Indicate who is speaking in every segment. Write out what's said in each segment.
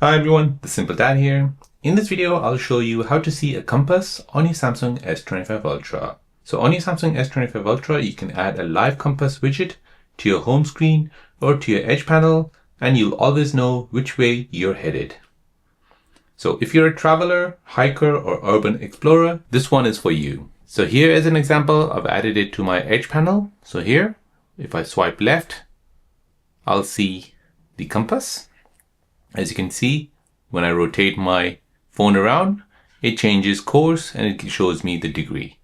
Speaker 1: Hi everyone, the Simple Dad here. In this video, I'll show you how to see a compass on your Samsung S25 Ultra. So on your Samsung S25 Ultra, you can add a live compass widget to your home screen or to your edge panel, and you'll always know which way you're headed. So if you're a traveler, hiker, or urban explorer, this one is for you. So here is an example. I've added it to my edge panel. So here, if I swipe left, I'll see the compass. As you can see, when I rotate my phone around, it changes course and it shows me the degree.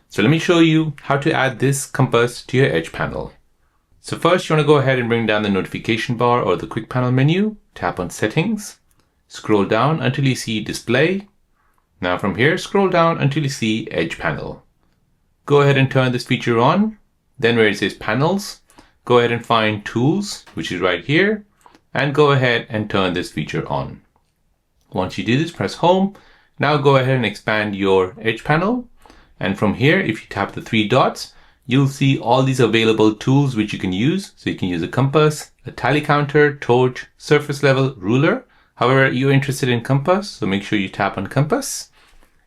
Speaker 1: So let me show you how to add this compass to your edge panel. So first you want to go ahead and bring down the notification bar or the quick panel menu, tap on settings, scroll down until you see display. Now from here, scroll down until you see edge panel. Go ahead and turn this feature on. Then where it says panels, go ahead and find tools, which is right here, and go ahead and turn this feature on. Once you do this, press home. Now go ahead and expand your edge panel. And from here, if you tap the three dots, you'll see all these available tools which you can use. So you can use a compass, a tally counter, torch, surface level, ruler. However, you're interested in compass, so make sure you tap on compass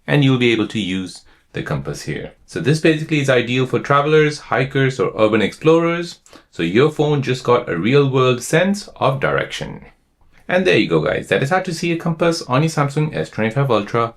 Speaker 1: and you'll be able to use the compass here. So this basically is ideal for travelers, hikers, or urban explorers. So your phone just got a real world sense of direction. And there you go guys, that is how to see a compass on your Samsung S25 Ultra.